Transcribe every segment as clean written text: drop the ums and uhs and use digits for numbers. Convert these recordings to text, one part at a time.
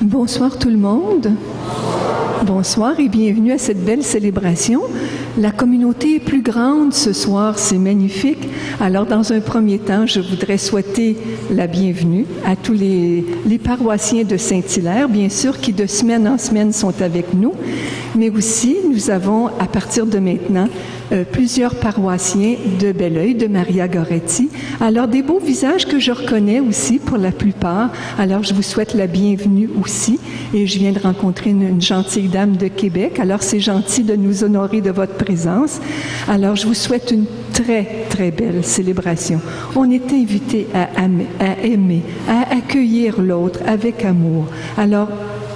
Bonsoir tout le monde. Bonsoir et bienvenue à cette belle célébration. La communauté est plus grande ce soir, c'est magnifique. Alors, dans un premier temps, je voudrais souhaiter la bienvenue à tous les paroissiens de Saint-Hilaire, bien sûr, qui de semaine en semaine sont avec nous. Mais aussi, nous avons, à partir de maintenant, plusieurs paroissiens de Belleuil, de Maria Goretti. Alors, des beaux visages que je reconnais aussi pour la plupart. Alors, je vous souhaite la bienvenue aussi. Et je viens de rencontrer une gentille dame de Québec. Alors, c'est gentil de nous honorer de votre présence. Alors, je vous souhaite une très, très belle célébration. On est invité à aimer, à accueillir l'autre avec amour. Alors,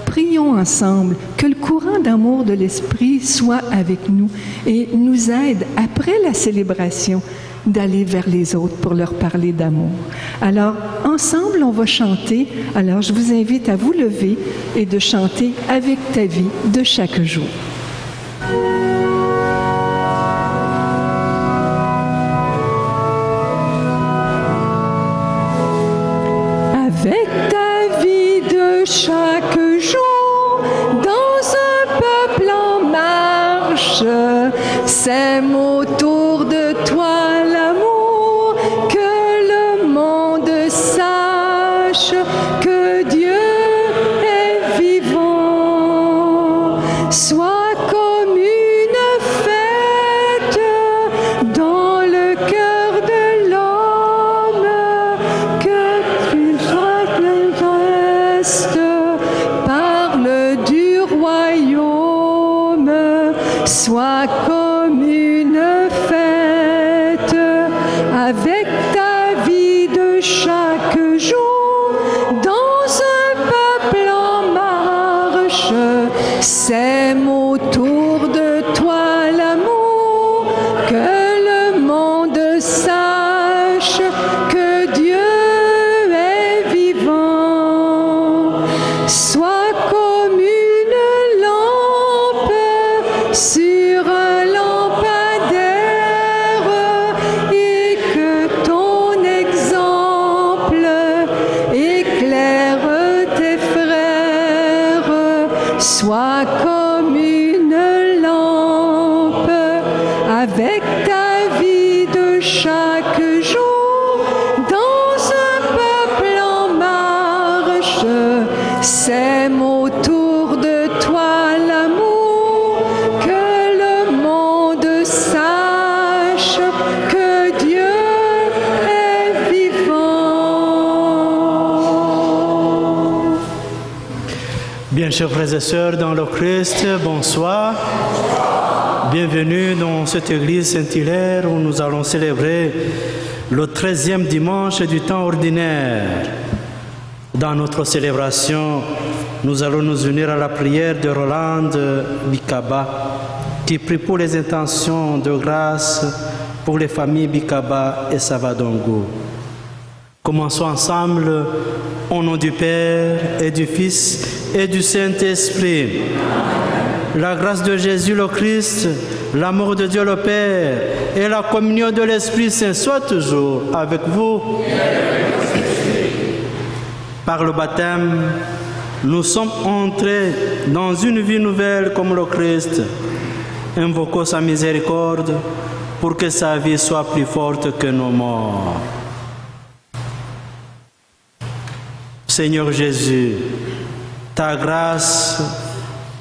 prions ensemble que le courant d'amour de l'Esprit soit avec nous et nous aide, après la célébration, d'aller vers les autres pour leur parler d'amour. Alors, ensemble, on va chanter. Alors, je vous invite à vous lever et de chanter « Avec ta vie » de chaque jour. Avec ta vie de chaque jour, dans un peuple en marche, sème autour de toi l'amour, que le monde sache que Dieu est vivant. Sois comme une fête dans le cœur de l'homme, que tu sois le reste, parle du royaume. Sois comme une fête, avec ta vie de chaque jour, dans un peuple en marche, sème autour de toi l'amour, que le monde sache que Dieu est vivant. Sois comme une lampe sur un lampadaire, et que ton exemple éclaire tes frères. Sois comme une lampe, avec ta vie de chaque jour, dans un peuple en marche, sème autour de toi l'amour, que le monde sache que Dieu est vivant. Bien, chers frères et sœurs dans le Christ, bonsoir. Bienvenue dans cette église Saint-Hilaire où nous allons célébrer le 13e dimanche du temps ordinaire. Dans notre célébration, nous allons nous unir à la prière de Rolande Bikaba, qui prie pour les intentions de grâce pour les familles Bikaba et Savadongo. Commençons ensemble au nom du Père et du Fils et du Saint-Esprit. La grâce de Jésus le Christ, l'amour de Dieu le Père et la communion de l'Esprit Saint soient toujours avec vous. Par le baptême, nous sommes entrés dans une vie nouvelle comme le Christ. Invoquons sa miséricorde pour que sa vie soit plus forte que nos morts. Seigneur Jésus, ta grâce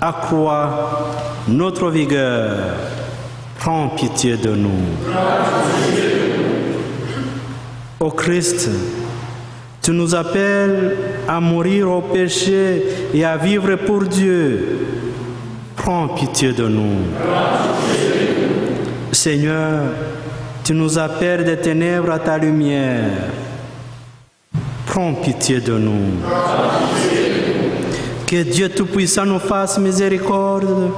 accroît notre vigueur. Prends pitié de nous. Ô Christ, tu nous appelles à mourir au péché et à vivre pour Dieu. Prends pitié de nous. Seigneur, tu nous appelles des ténèbres à ta lumière. Prends pitié de nous. Que Dieu Tout-Puissant nous fasse miséricorde,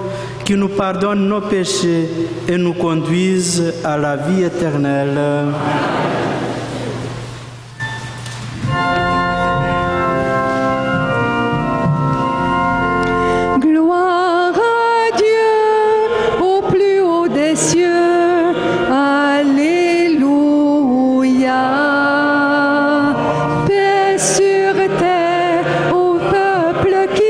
qu'il nous pardonne nos péchés et nous conduise à la vie éternelle. Gloire à Dieu au plus haut des cieux. Alléluia. Paix sur terre au peuple qui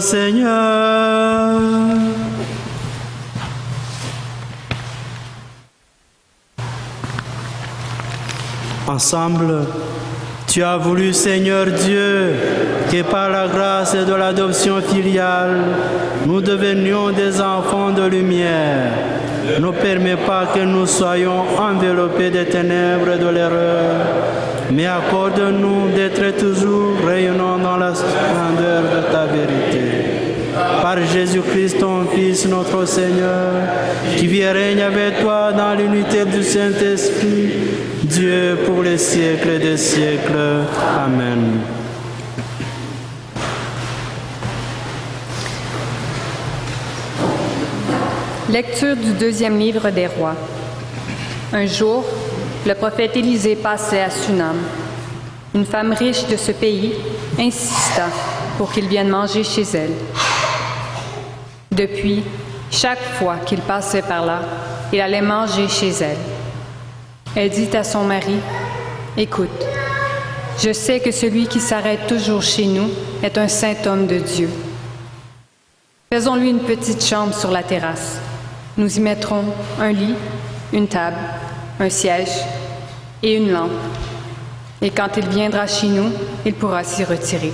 Seigneur. Ensemble, tu as voulu, Seigneur Dieu, que par la grâce de l'adoption filiale, nous devenions des enfants de lumière. Ne permets pas que nous soyons enveloppés des ténèbres de l'erreur, mais accorde-nous d'être toujours rayonnants dans la splendeur de ta vérité. Par Jésus-Christ, ton Fils, notre Seigneur, qui vit et règne avec toi dans l'unité du Saint-Esprit, Dieu pour les siècles des siècles. Amen. Lecture du deuxième livre des Rois. Un jour, le prophète Élisée passait à Sunam. Une femme riche de ce pays insista pour qu'il vienne manger chez elle. Depuis, chaque fois qu'il passait par là, il allait manger chez elle. Elle dit à son mari, « Écoute, je sais que celui qui s'arrête toujours chez nous est un saint homme de Dieu. Faisons-lui une petite chambre sur la terrasse. Nous y mettrons un lit, une table, un siège et une lampe. Et quand il viendra chez nous, il pourra s'y retirer. »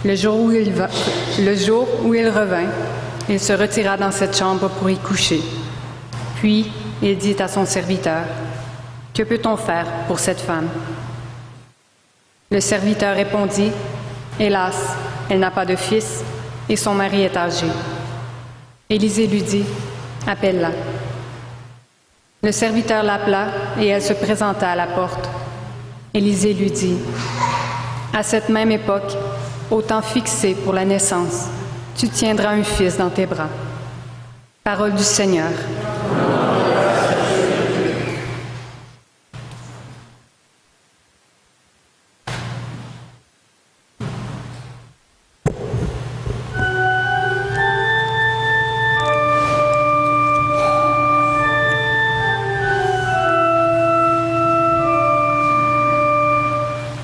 Le jour où il revint, il se retira dans cette chambre pour y coucher. Puis, il dit à son serviteur, « Que peut-on faire pour cette femme? » Le serviteur répondit, « Hélas, elle n'a pas de fils et son mari est âgé. » Élisée lui dit, « Appelle-la. » Le serviteur l'appela et elle se présenta à la porte. Élisée lui dit, « À cette même époque, au temps fixé pour la naissance, tu tiendras un fils dans tes bras. » Parole du Seigneur.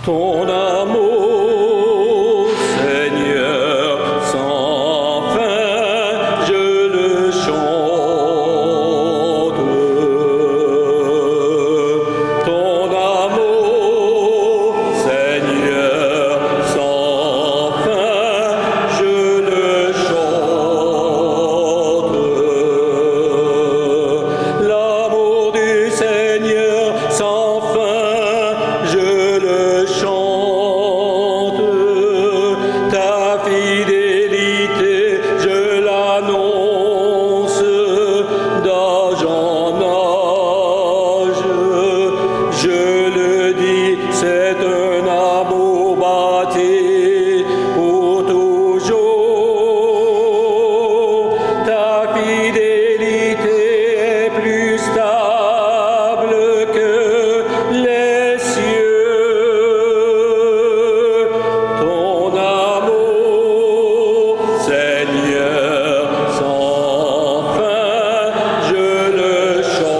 Ton amour, Seigneur, sans fin, je le chante. Ton amour, Seigneur, sans fin, je le chante. L'amour du Seigneur sans fin, je le chante. Ta fidélité, je l'annonce d'âge en âge. Je le dis, c'est un amour bâti pour toujours. Ta fidélité est plus stable que les cieux. Ton amour, Seigneur, sans fin, je le chante.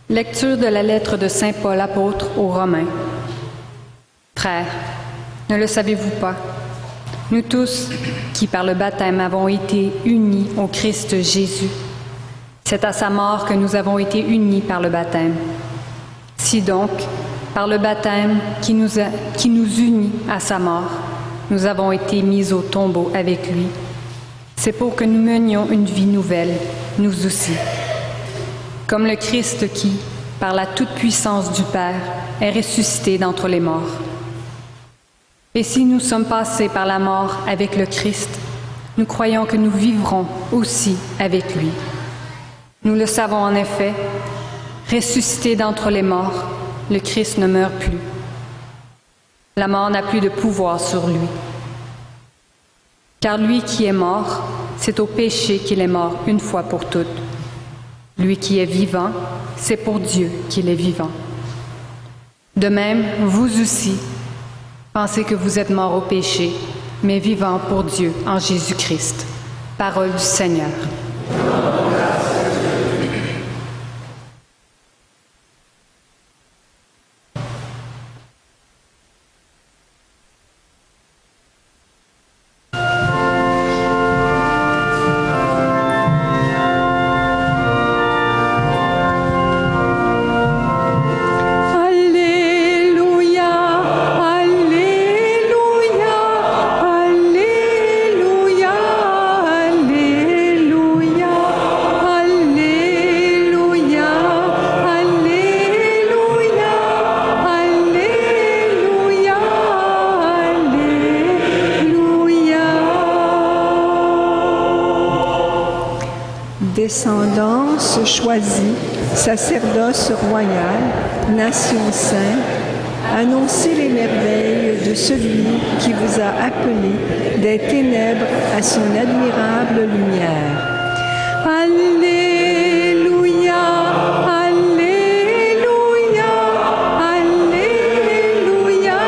Lecture de la lettre de Saint Paul apôtre aux Romains. Frères, ne le savez-vous pas? Nous tous, qui par le baptême avons été unis au Christ Jésus, c'est à sa mort que nous avons été unis par le baptême. Si donc, par le baptême qui nous unit à sa mort, nous avons été mis au tombeau avec lui, c'est pour que nous menions une vie nouvelle, nous aussi. Comme le Christ qui, par la toute-puissance du Père, est ressuscité d'entre les morts. Et si nous sommes passés par la mort avec le Christ, nous croyons que nous vivrons aussi avec lui. Nous le savons en effet, ressuscité d'entre les morts, le Christ ne meurt plus. La mort n'a plus de pouvoir sur lui. Car lui qui est mort, c'est au péché qu'il est mort une fois pour toutes. Lui qui est vivant, c'est pour Dieu qu'il est vivant. De même, vous aussi, pensez que vous êtes morts au péché, mais vivants pour Dieu en Jésus-Christ. Parole du Seigneur. Descendance choisie, sacerdoce royal, nation sainte, annoncez les merveilles de celui qui vous a appelé des ténèbres à son admirable lumière. Alléluia, Alléluia, Alléluia, Alléluia, Alléluia,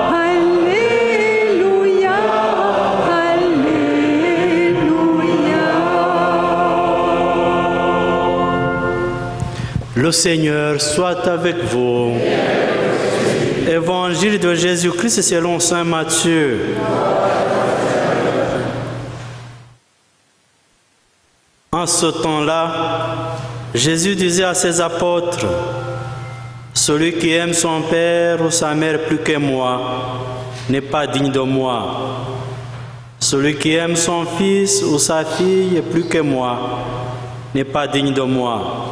Alléluia, Alléluia, Alléluia. Le Seigneur soit avec vous. Évangile de Jésus-Christ selon saint Matthieu. En ce temps-là, Jésus disait à ses apôtres, « Celui qui aime son père ou sa mère plus que moi n'est pas digne de moi. Celui qui aime son fils ou sa fille plus que moi n'est pas digne de moi.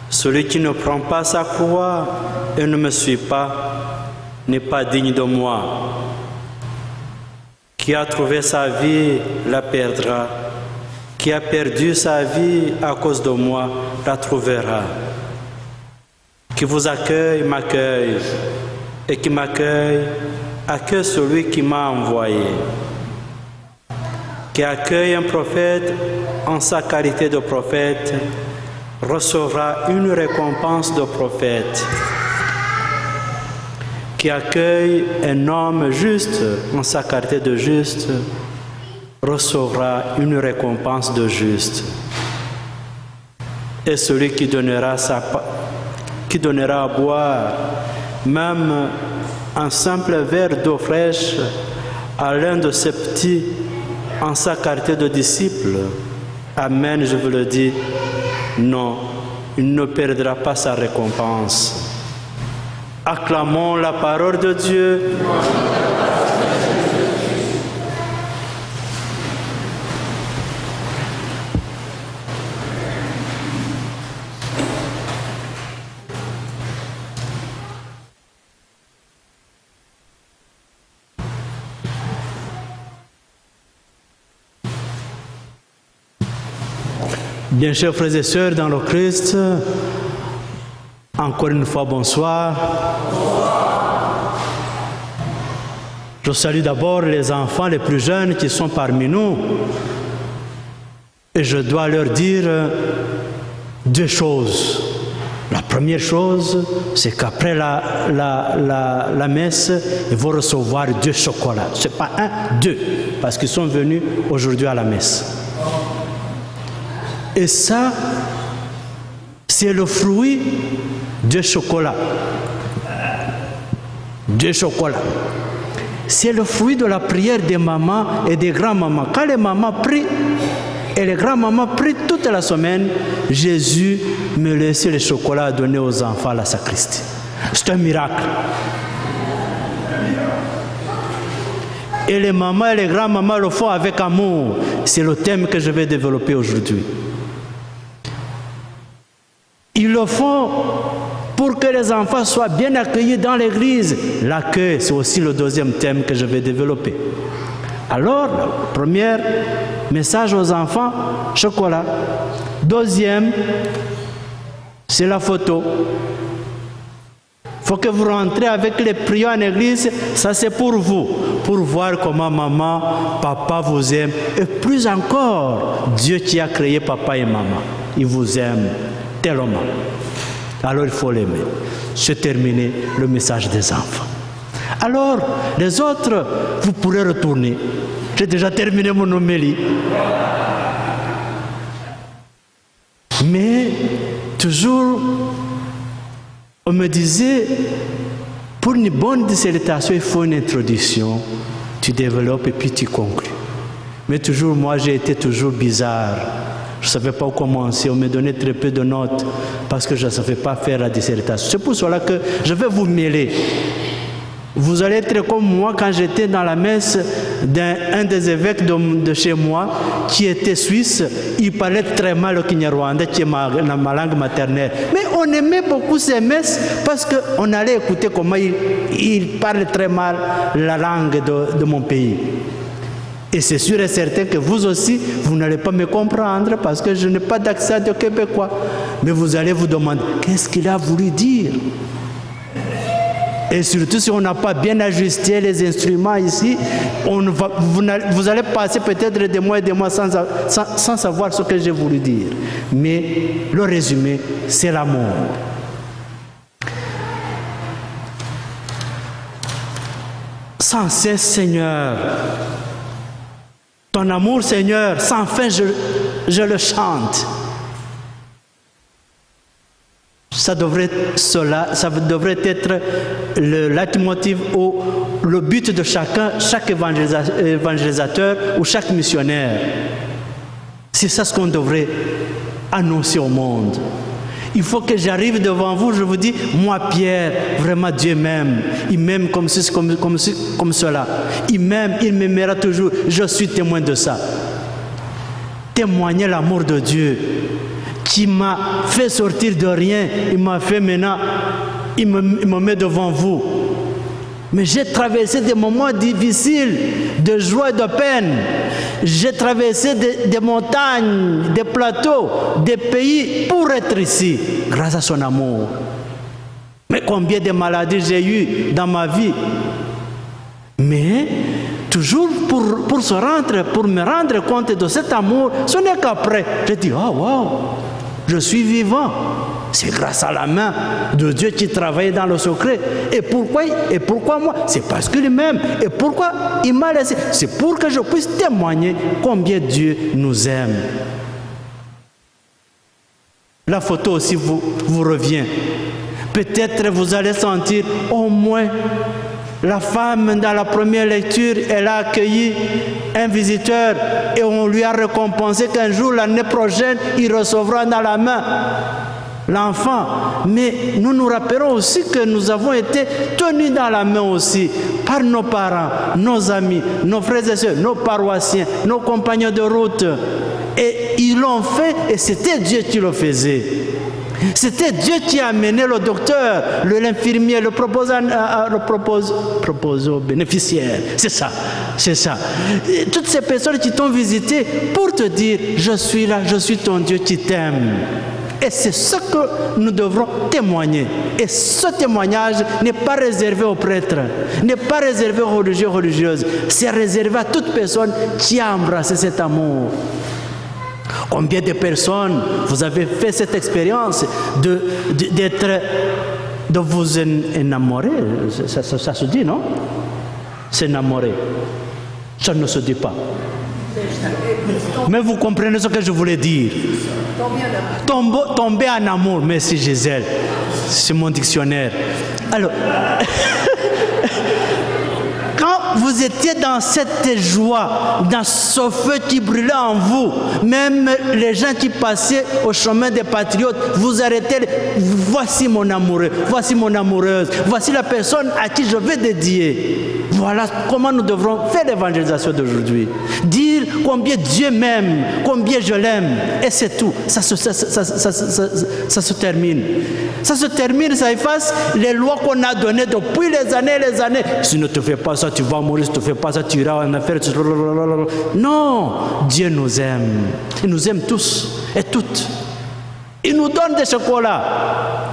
Celui qui ne prend pas sa croix et ne me suit pas n'est pas digne de moi. Qui a trouvé sa vie la perdra. Qui a perdu sa vie à cause de moi la trouvera. Qui vous accueille m'accueille, et qui m'accueille accueille celui qui m'a envoyé. Qui accueille un prophète en sa qualité de prophète recevra une récompense de prophète. Qui accueille un homme juste en sa qualité de juste recevra une récompense de juste. Et celui qui donnera à boire même un simple verre d'eau fraîche à l'un de ses petits en sa qualité de disciple, amen, je vous le dis, non, il ne perdra pas sa récompense. Acclamons la parole de Dieu. Bien, chers frères et sœurs dans le Christ, encore une fois, bonsoir. Je salue d'abord les enfants les plus jeunes qui sont parmi nous. Et je dois leur dire deux choses. La première chose, c'est qu'après la messe, ils vont recevoir 2 chocolats. Ce n'est pas 1, 2, parce qu'ils sont venus aujourd'hui à la messe. Et ça, c'est le fruit de chocolat. 2 chocolats. C'est le fruit de la prière des mamans et des grands-mamans. Quand les mamans prient et les grands-mamans prient toute la semaine, Jésus me laissait les chocolats à donner aux enfants à la sacristie. C'est un miracle. Et les mamans et les grands-mamans le font avec amour. C'est le thème que je vais développer aujourd'hui. Ils le font pour que les enfants soient bien accueillis dans l'église. L'accueil, c'est aussi le 2e thème que je vais développer. Alors, le premier message aux enfants, chocolat. 2e, c'est la photo. Il faut que vous rentrez avec les prières en église, ça c'est pour vous, pour voir comment maman, papa vous aiment. Et plus encore, Dieu qui a créé papa et maman, il vous aime tellement. Alors il faut l'aimer. Je termine le message des enfants. Alors, les autres, vous pourrez retourner. J'ai déjà terminé mon homélie. Mais, toujours, on me disait, pour une bonne dissertation, il faut une introduction. Tu développes et puis tu conclus. Mais toujours, moi, j'ai été toujours bizarre. Je ne savais pas où commencer, on me donnait très peu de notes parce que je ne savais pas faire la dissertation. C'est pour cela que je vais vous mêler. Vous allez être comme moi quand j'étais dans la messe d'un des évêques de chez moi qui était suisse. Il parlait très mal le Kinyarwanda qui est ma langue maternelle. Mais on aimait beaucoup ces messes parce qu'on allait écouter comment il parle très mal la langue de mon pays. Et c'est sûr et certain que vous aussi, vous n'allez pas me comprendre parce que je n'ai pas d'accent de québécois. Mais vous allez vous demander, qu'est-ce qu'il a voulu dire? Et surtout si on n'a pas bien ajusté les instruments ici, vous allez passer peut-être des mois et des mois sans savoir ce que j'ai voulu dire. Mais le résumé, c'est l'amour. Sans cesse, Seigneur. Ton amour, Seigneur, sans fin, je le chante. Ça devrait être le leitmotiv ou le but de chaque évangélisateur ou chaque missionnaire. C'est ça ce qu'on devrait annoncer au monde. Il faut que j'arrive devant vous, je vous dis, moi Pierre, vraiment Dieu m'aime. Il m'aime comme cela. Il m'aime, il m'aimera toujours. Je suis témoin de ça. Témoigner l'amour de Dieu qui m'a fait sortir de rien. Il m'a fait maintenant, il me met devant vous. Mais j'ai traversé des moments difficiles, de joie et de peine. J'ai traversé des montagnes, des plateaux, des pays pour être ici, grâce à son amour. Mais combien de maladies j'ai eues dans ma vie. Mais toujours pour me rendre compte de cet amour, ce n'est qu'après. Je dis, oh wow, je suis vivant. C'est grâce à la main de Dieu qui travaille dans le secret. Et pourquoi moi? C'est parce qu'il m'aime. Et pourquoi il m'a laissé? C'est pour que je puisse témoigner combien Dieu nous aime. La photo aussi vous revient. Peut-être vous allez sentir au moins la femme dans la première lecture, elle a accueilli un visiteur et on lui a récompensé qu'un jour, l'année prochaine, il recevra dans la main l'enfant. Mais nous nous rappelons aussi que nous avons été tenus dans la main aussi par nos parents, nos amis, nos frères et sœurs, nos paroissiens, nos compagnons de route. Et ils l'ont fait et c'était Dieu qui le faisait. C'était Dieu qui a amené le docteur, l'infirmier, le proposant bénéficiaire. C'est ça, c'est ça. Et toutes ces personnes qui t'ont visité pour te dire, je suis là, je suis ton Dieu qui t'aime. Et c'est ce que nous devrons témoigner. Et ce témoignage n'est pas réservé aux prêtres, n'est pas réservé aux religieux, religieuses. C'est réservé à toute personne qui a embrassé cet amour. Combien de personnes vous avez fait cette expérience de vous enamorer? Ça se dit, non? S'enamorer. Ça ne se dit pas. Mais vous comprenez ce que je voulais dire. Tomber en amour. Merci Gisèle. C'est mon dictionnaire. Alors, quand vous étiez dans cette joie, dans ce feu qui brûlait en vous, même les gens qui passaient au chemin des patriotes, vous arrêtez, voici mon amoureux, voici mon amoureuse, voici la personne à qui je vais dédier. Voilà comment nous devrons faire l'évangélisation d'aujourd'hui. Dire combien Dieu m'aime, combien je l'aime, et c'est tout. Ça se termine. Ça se termine, ça efface les lois qu'on a données depuis les années et les années. Si ne te fais pas ça, tu vas mourir. Si tu ne fais pas ça, tu iras en enfer. Non, Dieu nous aime. Il nous aime tous et toutes. Il nous donne des chocolats.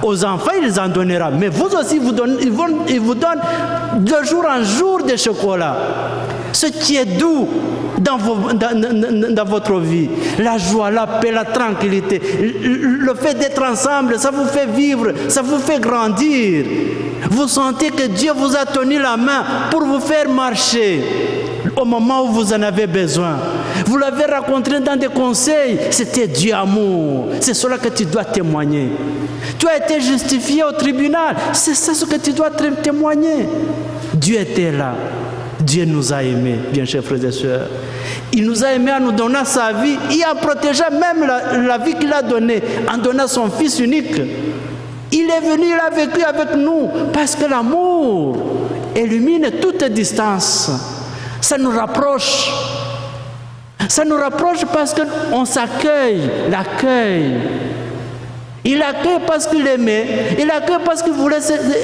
Aux enfants, il les en donnera. Mais vous aussi, il vous donne de jour en jour des chocolats. Ce qui est doux dans votre vie. La joie, la paix, la tranquillité. Le fait d'être ensemble, ça vous fait vivre, ça vous fait grandir. Vous sentez que Dieu vous a tenu la main pour vous faire marcher au moment où vous en avez besoin. Vous l'avez rencontré dans des conseils, c'était Dieu amour. C'est cela que tu dois témoigner. Tu as été justifié au tribunal, c'est ça ce que tu dois témoigner. Dieu était là. Dieu nous a aimés, bien chers frères et sœurs. Il nous a aimés en nous donnant sa vie et en protégeant même la vie qu'il a donnée, en donnant son Fils unique. Il est venu, il a vécu avec nous, parce que l'amour élimine toute distance. Ça nous rapproche. Ça nous rapproche parce qu'on s'accueille, l'accueil. Il accueille parce qu'il aimait, il accueille parce qu'il voulait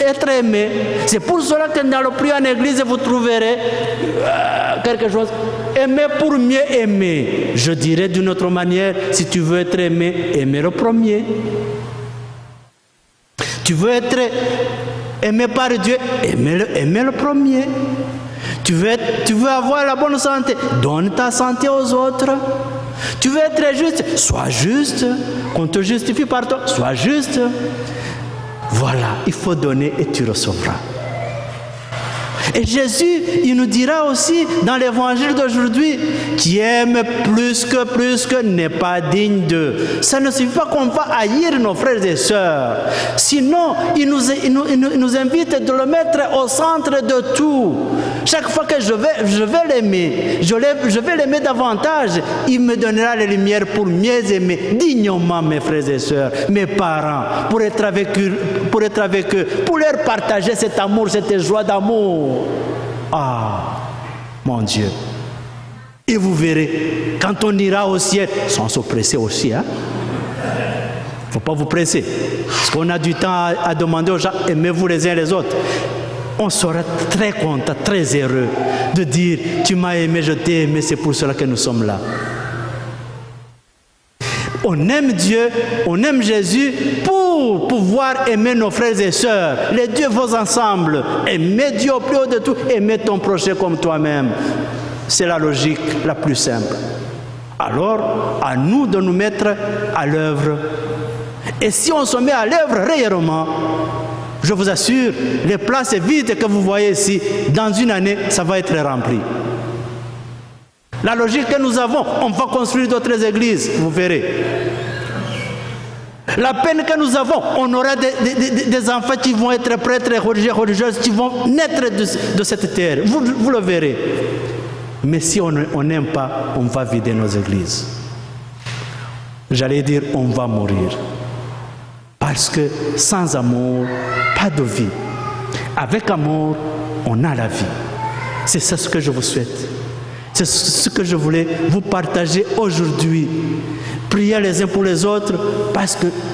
être aimé. C'est pour cela que dans le prière en église, vous trouverez quelque chose. Aimer pour mieux aimer. Je dirais d'une autre manière, si tu veux être aimé, aimer le premier. Tu veux être aimé par Dieu, aimer le premier. Tu veux avoir la bonne santé, donne ta santé aux autres. Tu veux être juste, sois juste. Qu'on te justifie par toi, sois juste. Voilà, il faut donner et tu recevras. Et Jésus, il nous dira aussi dans l'évangile d'aujourd'hui, qui aime plus que n'est pas digne d'eux. Ça ne suffit pas qu'on va haïr nos frères et sœurs. Sinon, il nous invite de le mettre au centre de tout. Chaque fois que je vais l'aimer, je vais l'aimer davantage, il me donnera les lumières pour mieux aimer dignement mes frères et sœurs, mes parents, pour être avec eux, pour leur partager cet amour, cette joie d'amour. Ah, mon Dieu. Et vous verrez, quand on ira au ciel, sans se presser aussi, hein? Il ne faut pas vous presser. Parce qu'on a du temps à demander aux gens, aimez-vous les uns les autres. On sera très content, très heureux de dire, tu m'as aimé, je t'ai aimé, c'est pour cela que nous sommes là. On aime Dieu, on aime Jésus pour pouvoir aimer nos frères et sœurs. Les deux vont ensemble. Aimer Dieu au plus haut de tout, aimer ton prochain comme toi-même. C'est la logique la plus simple. Alors, à nous de nous mettre à l'œuvre. Et si on se met à l'œuvre réellement, je vous assure, les places vides que vous voyez ici, dans une année, ça va être rempli. La logique que nous avons, on va construire d'autres églises, vous verrez. La peine que nous avons, on aura des enfants qui vont être prêtres, religieuses, qui vont naître de cette terre. Vous le verrez. Mais si on n'aime pas, on va vider nos églises. J'allais dire, on va mourir. Parce que sans amour, pas de vie. Avec amour, on a la vie. C'est ça ce que je vous souhaite. C'est ce que je voulais vous partager aujourd'hui. Priez les uns pour les autres,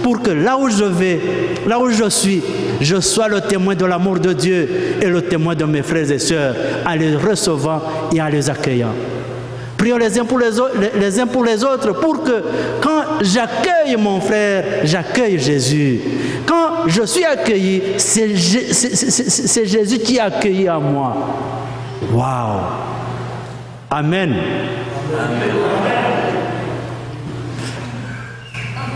pour que là où je vais, là où je suis, je sois le témoin de l'amour de Dieu et le témoin de mes frères et sœurs, en les recevant et en les accueillant. Prions les uns pour les autres pour que quand j'accueille mon frère, j'accueille Jésus. Quand je suis accueilli, c'est Jésus qui a accueilli en moi. Waouh! Amen. Amen.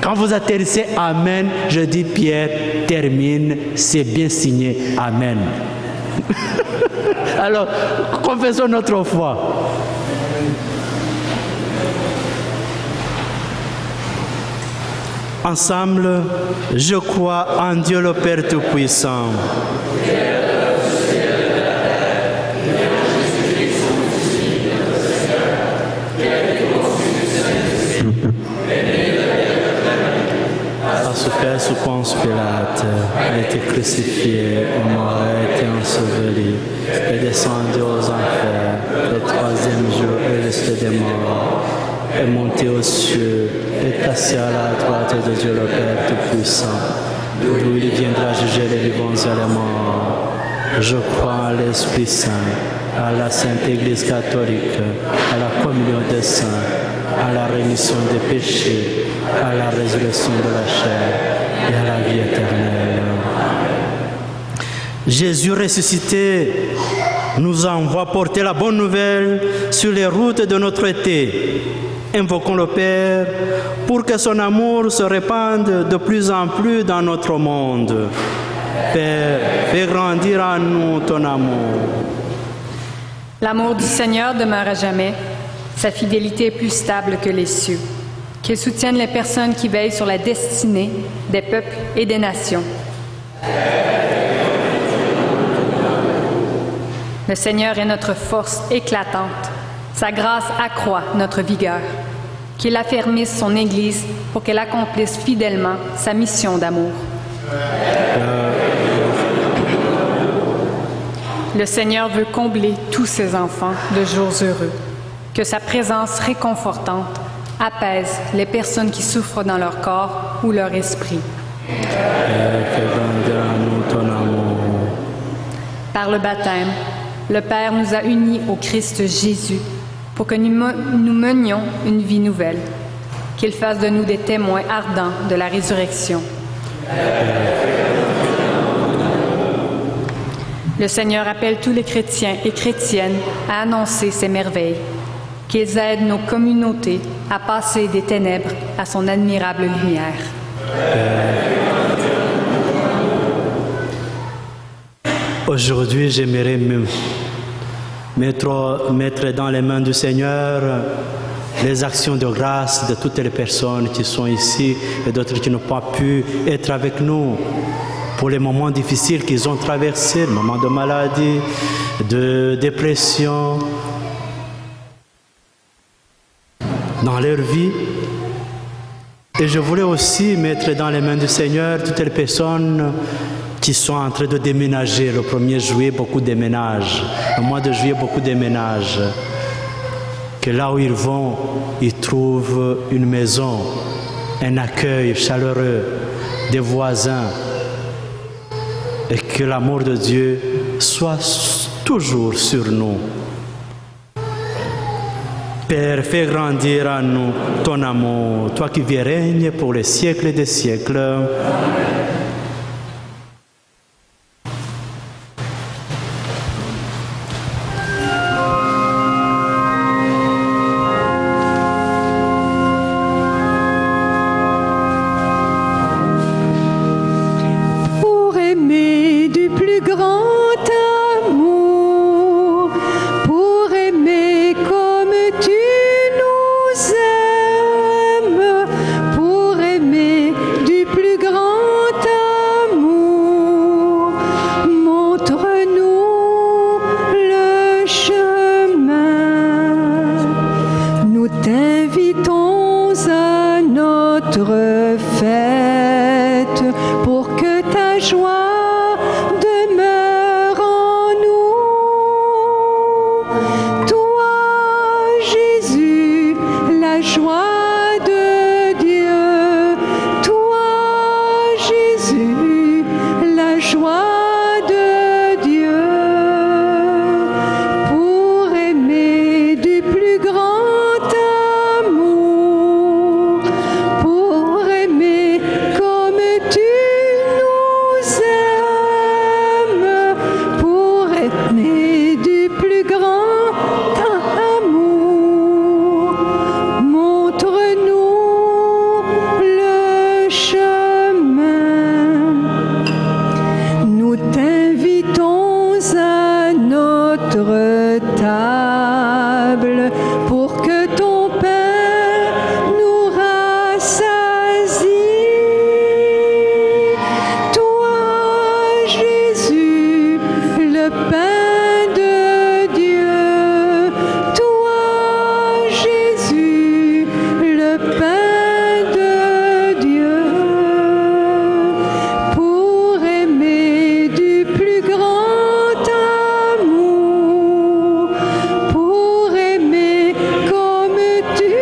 Quand vous atterrissez, Amen, je dis Pierre, termine, c'est bien signé, Amen. Alors, confessons notre foi. Ensemble, je crois en Dieu le Père Tout-Puissant. A souffert sous Ponce Pilate, a été crucifié, mort, a été enseveli, est descendu aux enfers. Le troisième jour, il est resté des morts, est monté aux cieux, est assis à la droite de Dieu le Père Tout-Puissant, d'où il viendra juger les vivants et les morts. Je crois à l'Esprit Saint, à la Sainte Église catholique, à la communion des saints, à la rémission des péchés, à la résurrection de la chair et à la vie éternelle. Jésus ressuscité nous envoie porter la bonne nouvelle sur les routes de notre été. Invoquons le Père pour que son amour se répande de plus en plus dans notre monde. Père, fais grandir en nous ton amour. L'amour du Seigneur demeure à jamais. Sa fidélité est plus stable que les cieux. Qu'il soutienne les personnes qui veillent sur la destinée des peuples et des nations. Le Seigneur est notre force éclatante. Sa grâce accroît notre vigueur. Qu'il affermisse son Église pour qu'elle accomplisse fidèlement sa mission d'amour. Le Seigneur veut combler tous ses enfants de jours heureux. Que sa présence réconfortante apaise les personnes qui souffrent dans leur corps ou leur esprit. Par le baptême, le Père nous a unis au Christ Jésus pour que nous menions une vie nouvelle, qu'il fasse de nous des témoins ardents de la résurrection. Le Seigneur appelle tous les chrétiens et chrétiennes à annoncer ses merveilles, qu'ils aident nos communautés à passer des ténèbres à son admirable lumière. Aujourd'hui, j'aimerais mettre dans les mains du Seigneur les actions de grâce de toutes les personnes qui sont ici et d'autres qui n'ont pas pu être avec nous pour les moments difficiles qu'ils ont traversés, les moments de maladie, de dépression, dans leur vie. Et je voulais aussi mettre dans les mains du Seigneur toutes les personnes qui sont en train de déménager. Le 1er juillet, beaucoup déménagent. Le mois de juillet, beaucoup déménagent. Que là où ils vont, ils trouvent une maison, un accueil chaleureux, des voisins. Et que l'amour de Dieu soit toujours sur nous. Père, fais grandir en nous ton amour, toi qui vis et règnes pour les siècles des siècles. Fête pour que ta joie demeure en à notre table pour que ton pain nous rassasie. Toi, Jésus, le pain de Dieu. Toi, Jésus, le pain de Dieu. Pour aimer du plus grand amour, pour aimer comme tu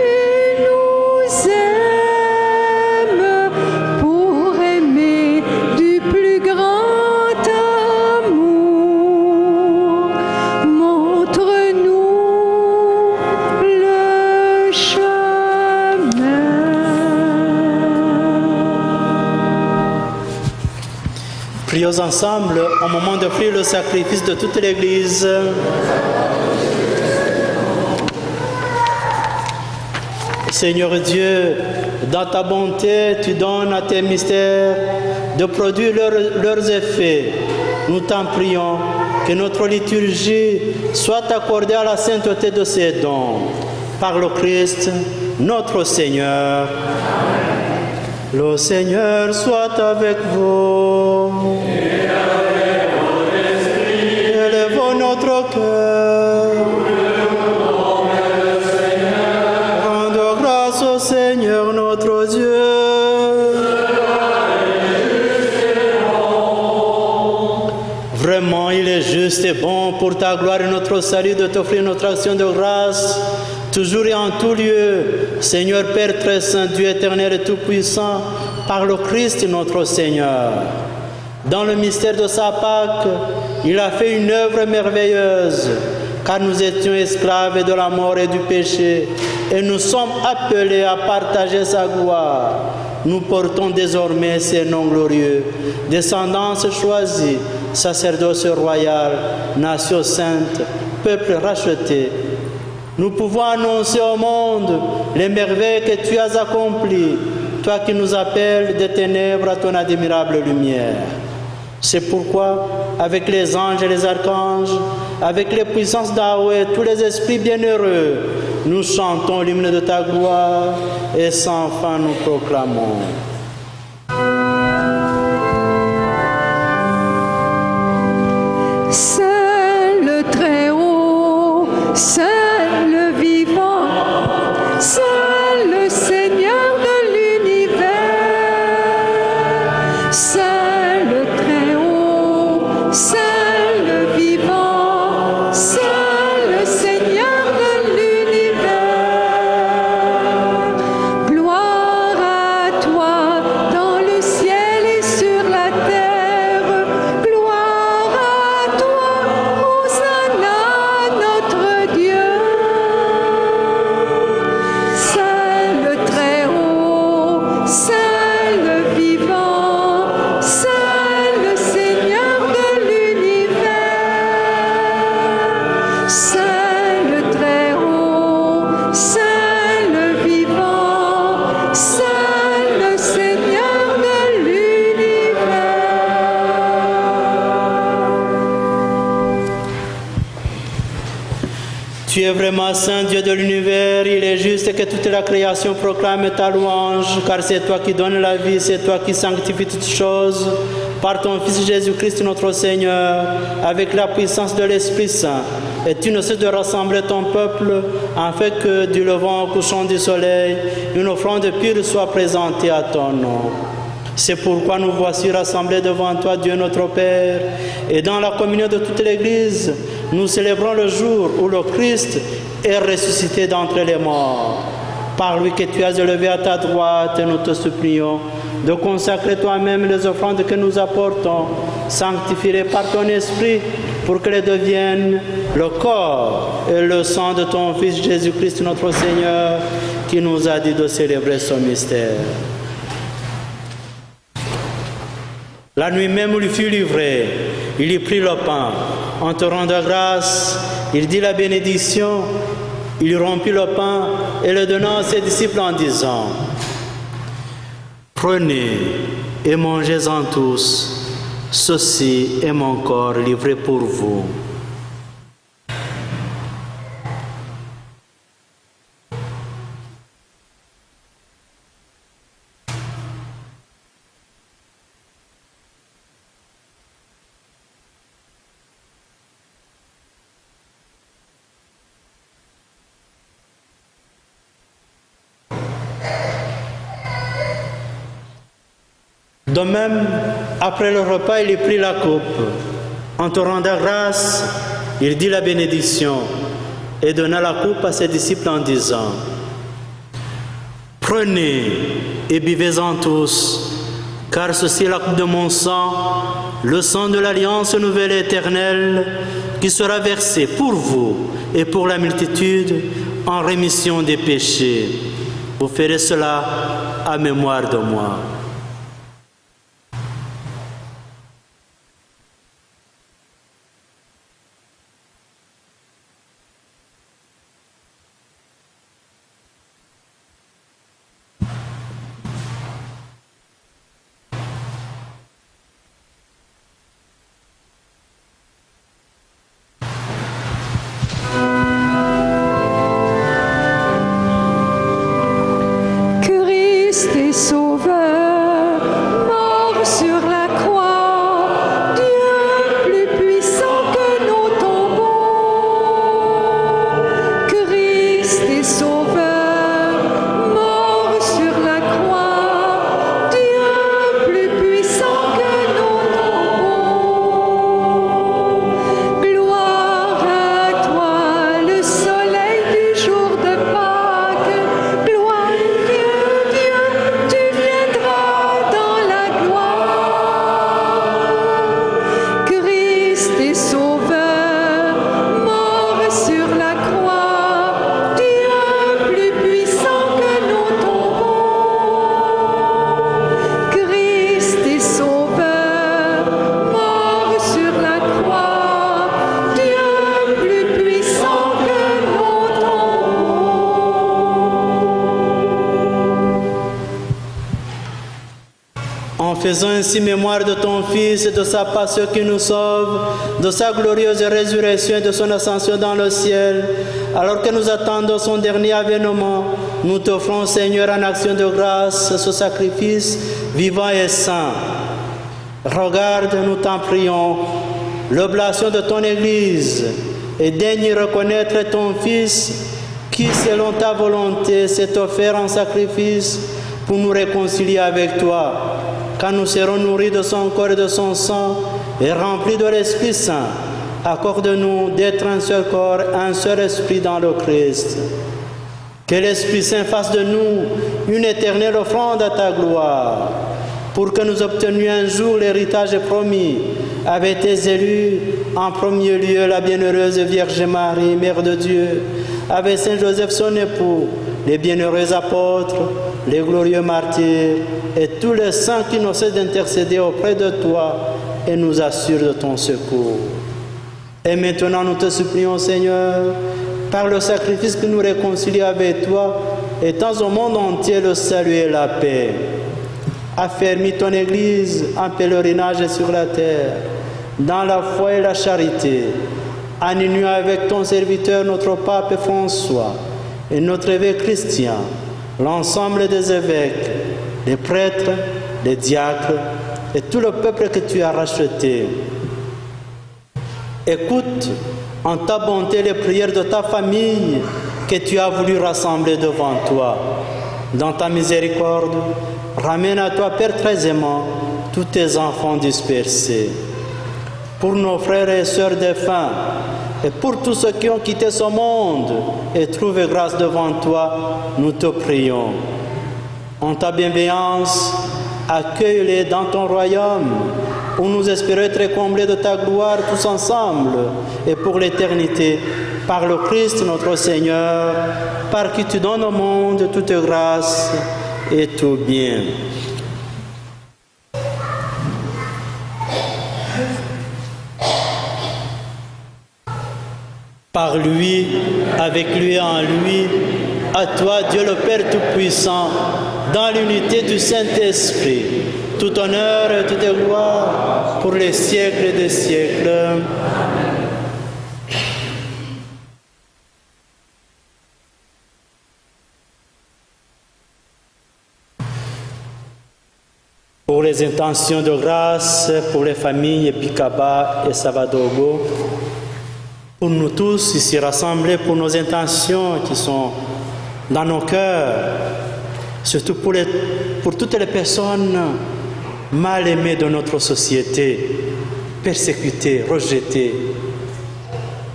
nous aimes, pour aimer du plus grand amour, montre-nous le chemin. Prions ensemble au moment d'offrir le sacrifice de toute l'Église. Seigneur Dieu, dans ta bonté, tu donnes à tes mystères de produire leurs effets. Nous t'en prions que notre liturgie soit accordée à la sainteté de ces dons. Par le Christ, notre Seigneur. Le Seigneur soit avec vous. Élevons notre cœur. Rendons grâce au Seigneur notre Dieu. Vraiment, il est juste et bon pour ta gloire et notre salut de t'offrir notre action de grâce, toujours et en tout lieu, Seigneur Père très saint, Dieu éternel et tout-puissant, par le Christ notre Seigneur. Dans le mystère de sa Pâque, il a fait une œuvre merveilleuse, car nous étions esclaves de la mort et du péché, et nous sommes appelés à partager sa gloire. Nous portons désormais ces noms glorieux, descendance choisie, sacerdoce royal, nation sainte, peuple racheté. Nous pouvons annoncer au monde les merveilles que tu as accomplies, toi qui nous appelles des ténèbres à ton admirable lumière. C'est pourquoi, avec les anges et les archanges, avec les puissances d'Yahweh, tous les esprits bienheureux, nous chantons l'hymne de ta gloire et sans fin nous proclamons. Saint le Très-Haut, Saint le Vivant, Saint le Seigneur de l'univers, Saint le Très-Haut, Saint le Vivant, Saint le Seigneur de l'univers. Gloire à toi dans le ciel et sur la terre, gloire à toi, Hosanna, notre Dieu. Saint le Très-Haut, Saint le Vivant, Saint le Seigneur de l'univers. Saint le Très-Haut, Saint le Vivant, Saint le Seigneur de l'univers. Tu es vraiment saint, Dieu de l'univers. Il est juste que toute la création proclame ta louange, car c'est toi qui donnes la vie, c'est toi qui sanctifies toutes choses, par ton Fils Jésus-Christ notre Seigneur, avec la puissance de l'Esprit Saint. Et tu ne cesses de rassembler ton peuple, afin que du levant au couchant du soleil, une offrande pure soit présentée à ton nom. C'est pourquoi nous voici rassemblés devant toi, Dieu notre Père, et dans la communion de toute l'Église, nous célébrons le jour où le Christ est ressuscité d'entre les morts. Par lui que tu as élevé à ta droite, nous te supplions de consacrer toi-même les offrandes que nous apportons, sanctifie-les par ton Esprit, pour qu'elles deviennent le corps et le sang de ton Fils Jésus-Christ notre Seigneur, qui nous a dit de célébrer ce mystère. La nuit même où il fut livré, il y prit le pain. En te rendant grâce, il dit la bénédiction, il rompit le pain et le donna à ses disciples en disant « Prenez et mangez-en tous, Ceci est mon corps livré pour vous. De même, après le repas, il prit la coupe. En te rendant grâce, il dit la bénédiction et donna la coupe à ses disciples en disant: Prenez et buvez-en tous, car ceci est la coupe de mon sang, le sang de l'alliance nouvelle et éternelle, qui sera versé pour vous et pour la multitude en rémission des péchés. Vous ferez cela à mémoire de moi. Faisons ainsi mémoire de ton Fils et de sa passion qui nous sauve, de sa glorieuse résurrection et de son ascension dans le ciel. Alors que nous attendons son dernier avènement, nous t'offrons, Seigneur, en action de grâce, ce sacrifice vivant et saint. Regarde, nous t'en prions, l'oblation de ton Église et daigne reconnaître ton Fils qui, selon ta volonté, s'est offert en sacrifice pour nous réconcilier avec toi. Quand nous serons nourris de son corps et de son sang et remplis de l'Esprit Saint, accorde-nous d'être un seul corps, un seul esprit dans le Christ. Que l'Esprit Saint fasse de nous une éternelle offrande à ta gloire, pour que nous obtenions un jour l'héritage promis avec tes élus, en premier lieu la bienheureuse Vierge Marie, Mère de Dieu, avec Saint Joseph son époux, les bienheureux apôtres, les glorieux martyrs et tous les saints qui nous cessent d'intercéder auprès de toi et nous assurent de ton secours. Et maintenant nous te supplions, Seigneur, par le sacrifice que nous réconcilie avec toi, étends au monde entier le salut et la paix. Affermis ton Église en pèlerinage sur la terre, dans la foi et la charité, en union avec ton serviteur, notre pape François, et notre évêque Christian, l'ensemble des évêques, les prêtres, les diacres et tout le peuple que tu as racheté. Écoute en ta bonté les prières de ta famille que tu as voulu rassembler devant toi. Dans ta miséricorde, ramène à toi, Père très aimant, tous tes enfants dispersés. Pour nos frères et sœurs défunts, et pour tous ceux qui ont quitté ce monde et trouvé grâce devant toi, nous te prions. En ta bienveillance, accueille-les dans ton royaume, où nous espérons être comblés de ta gloire tous ensemble, et pour l'éternité, par le Christ notre Seigneur, par qui tu donnes au monde toute grâce et tout bien. Par lui, avec lui et en lui, à toi, Dieu le Père Tout-Puissant, dans l'unité du Saint-Esprit, tout honneur et toute gloire pour les siècles des siècles. Pour les intentions de grâce, pour les familles Bikaba et Savadogo, pour nous tous ici rassemblés, pour nos intentions qui sont dans nos cœurs, surtout pour toutes les personnes mal aimées de notre société, persécutées, rejetées.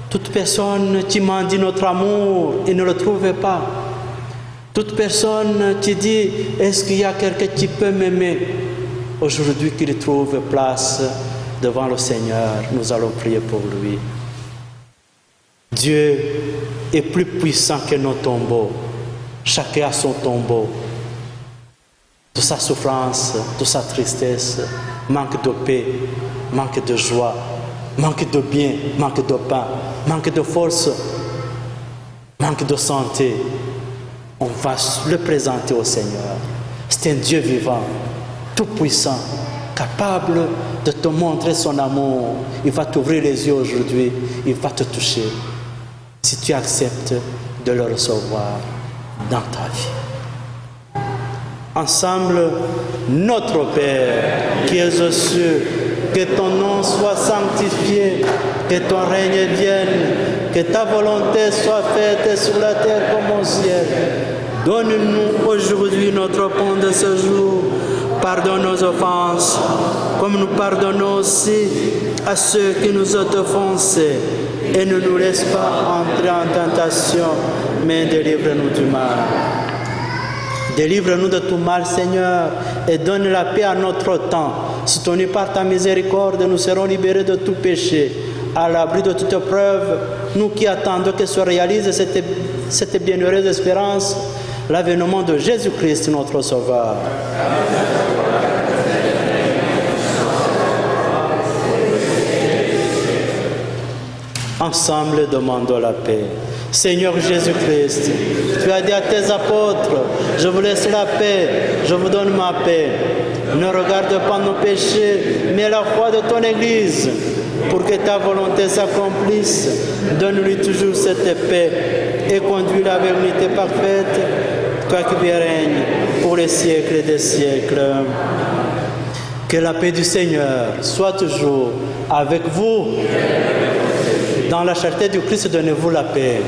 Toute personne qui mendie notre amour et ne le trouve pas. Toute personne qui dit, est-ce qu'il y a quelqu'un qui peut m'aimer? Aujourd'hui qu'il trouve place devant le Seigneur, nous allons prier pour lui. Dieu est plus puissant que nos tombeaux. Chacun a son tombeau. De sa souffrance, de sa tristesse, manque de paix, manque de joie, manque de bien, manque de pain, manque de force, manque de santé. On va le présenter au Seigneur. C'est un Dieu vivant, tout-puissant, capable de te montrer son amour. Il va t'ouvrir les yeux aujourd'hui, il va te toucher. Si tu acceptes de le recevoir dans ta vie. Ensemble, notre Père, qui es aux cieux, que ton nom soit sanctifié, que ton règne vienne, que ta volonté soit faite sur la terre comme au ciel. Donne-nous aujourd'hui notre pain de ce jour. Pardonne nos offenses, comme nous pardonnons aussi à ceux qui nous ont offensés. Et ne nous laisse pas entrer en tentation, mais délivre-nous du mal. Délivre-nous de tout mal, Seigneur, et donne la paix à notre temps. Soutenus par ta miséricorde, nous serons libérés de tout péché, à l'abri de toute preuve, nous qui attendons que se réalise cette bienheureuse espérance, l'avènement de Jésus-Christ, notre Sauveur. Ensemble, demandons la paix. Seigneur Jésus-Christ, tu as dit à tes apôtres, je vous laisse la paix, je vous donne ma paix. Ne regarde pas nos péchés, mais la foi de ton Église, pour que ta volonté s'accomplisse. Donne-lui toujours cette paix et conduis-la avec l'unité parfaite, toi qui règne pour les siècles des siècles. Que la paix du Seigneur soit toujours avec vous. Dans la charité du Christ, donnez-vous la paix.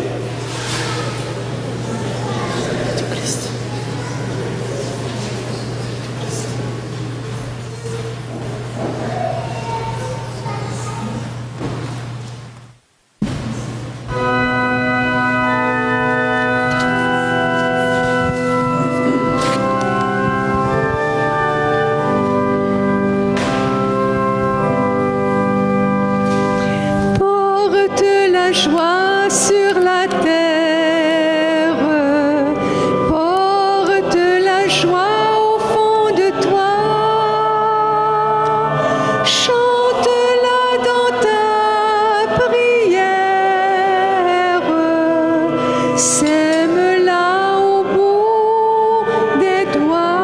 Joie sur la terre, porte la joie au fond de toi, chante-la dans ta prière, sème-la au bout des doigts.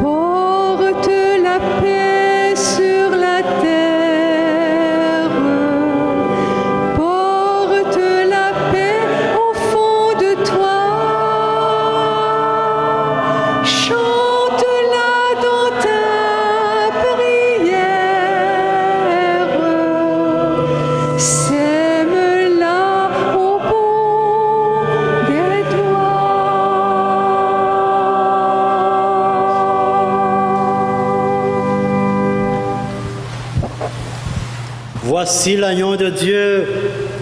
Porte la paix sur la terre, porte la paix au fond de toi, chante-la dans ta prière, sème-la au bout des doigts. Voici l'agneau de Dieu,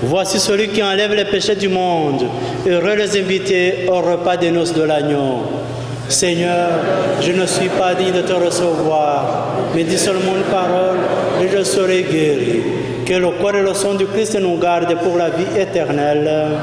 voici celui qui enlève les péchés du monde. Heureux les invités au repas des noces de l'agneau. Seigneur, je ne suis pas digne de te recevoir, mais dis seulement une parole et je serai guéri. Que le corps et le sang du Christ nous gardent pour la vie éternelle.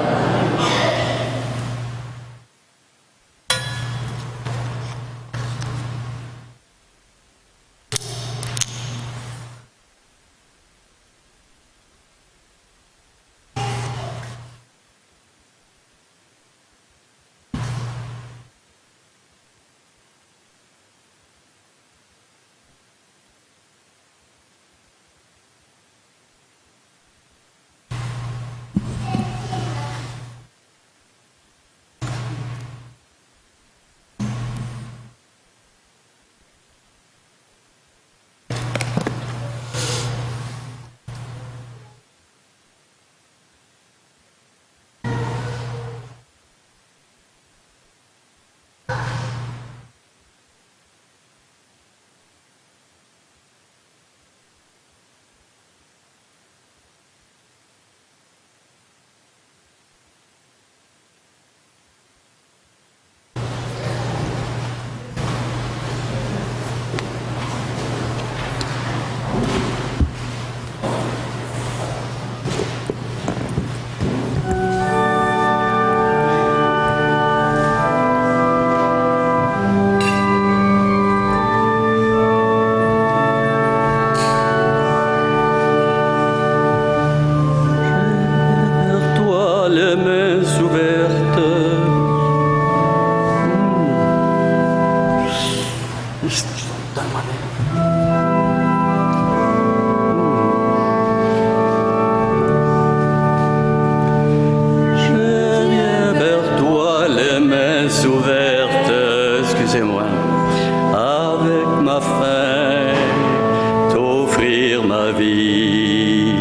vie.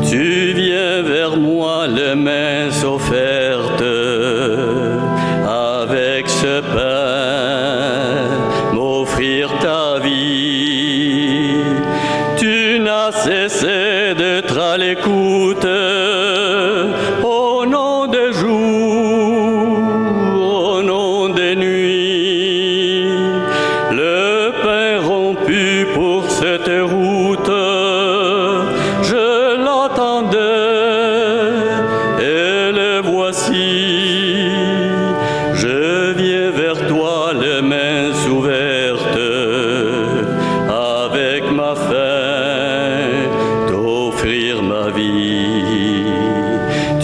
Tu viens vers moi, les mains offertes, avec ce pain, m'offrir ta vie. Tu n'as cessé d'être à l'écoute, au nom des jours, au nom des nuits. Le pain rompu pour cette route, je l'attendais et le voici. Je viens vers toi, les mains ouvertes, avec ma faim, t'offrir ma vie.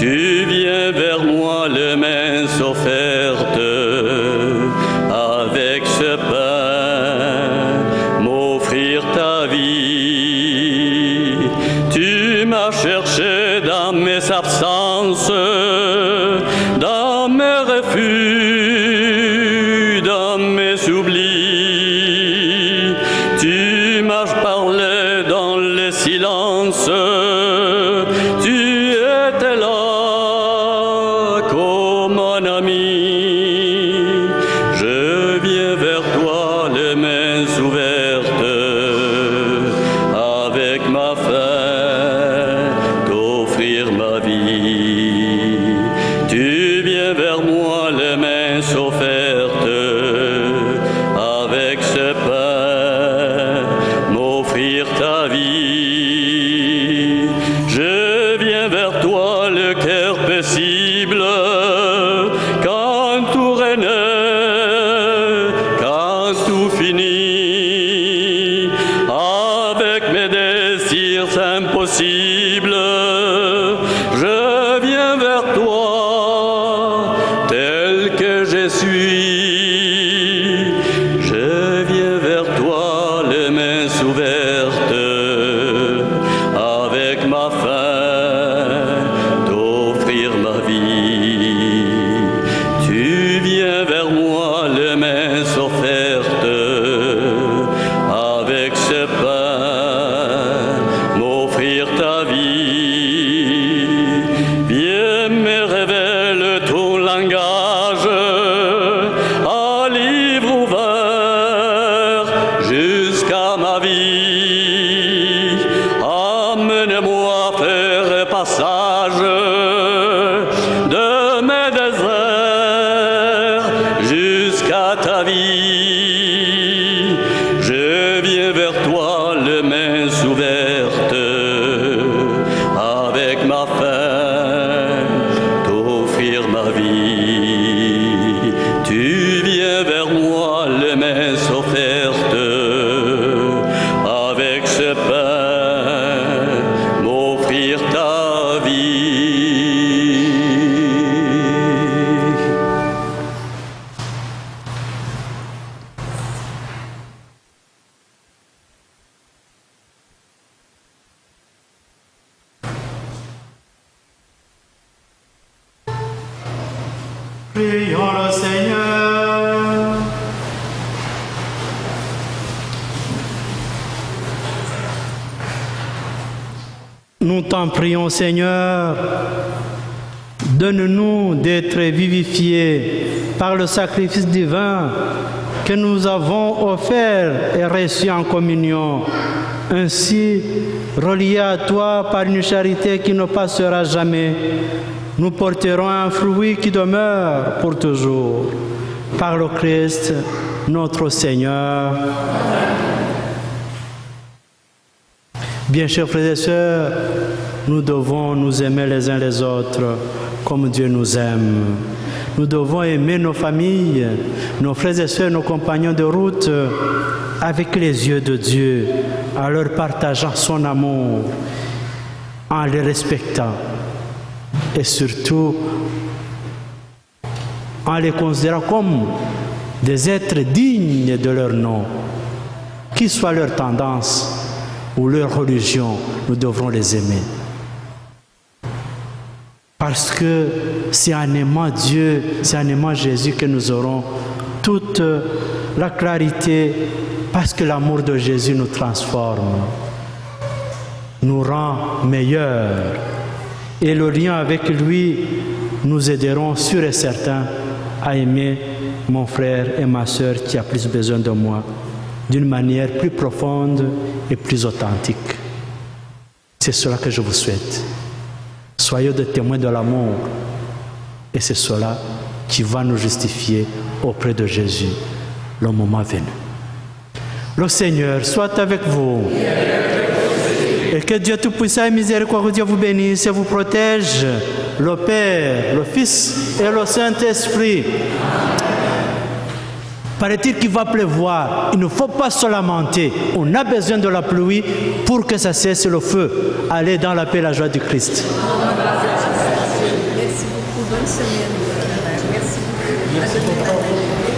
Tu viens vers moi, les mains offertes, avec ce pain, m'offrir ta vie. Tu m'as cherché dans mes absences, dans mes refus, dans mes oublis. Tu m'as parlé dans le silence. Tu étais là comme un ami. Je viens vers toi, les mains ouvertes, avec ma faim, t'offrir ma vie. Tu viens vers moi, les mains offertes, avec ce pain, m'offrir ta vie. Je viens vers toi, le cœur paisible, quand tout renaît, quand tout finit, avec mes désirs impossibles. Je viens vers toi, tel que je suis. Je viens vers toi, les mains ouvertes, avec ma faim, t'offrir ma vie. Tu viens vers moi, les mains offertes, avec ce pain, m'offrir ta vie. Viens me révèle ton langage, un livre ouvert jusqu'à ma vie. Emmène-moi faire passage de mes déserts jusqu'à ta vie. Je viens vers toi, les mains ouvertes, avec ma faim, t'offrir ma vie. Tu viens vers moi, les mains offertes, avec ce pain, m'offrir ta vie. Prions le Seigneur. Nous t'en prions, Seigneur. Donne-nous d'être vivifiés par le sacrifice divin que nous avons offert et reçu en communion. Ainsi, reliés à toi par une charité qui ne passera jamais, nous porterons un fruit qui demeure pour toujours. Par le Christ, notre Seigneur. Bien chers frères et sœurs, nous devons nous aimer les uns les autres comme Dieu nous aime. Nous devons aimer nos familles, nos frères et sœurs, nos compagnons de route avec les yeux de Dieu, en leur partageant son amour, en les respectant et surtout en les considérant comme des êtres dignes de leur nom. Qu'ils soient leur tendance ou leur religion, nous devrons les aimer. Parce que c'est en aimant Dieu, c'est en aimant Jésus que nous aurons toute la clarité, parce que l'amour de Jésus nous transforme. nous rend meilleurs. Et le lien avec lui nous aideront sûr et certain à aimer mon frère et ma sœur qui a plus besoin de moi d'une manière plus profonde et plus authentique. C'est cela que je vous souhaite. Soyez des témoins de l'amour et c'est cela qui va nous justifier auprès de Jésus le moment venu. Le Seigneur soit avec vous. Et que Dieu Tout-Puissant et Miséricordieux vous bénisse et vous protège, le Père, le Fils et le Saint-Esprit. Paraît-il qu'il va pleuvoir. Il ne faut pas se lamenter. On a besoin de la pluie pour que ça cesse le feu. Allez dans la paix et la joie du Christ. Merci beaucoup. Bonne semaine. Merci beaucoup.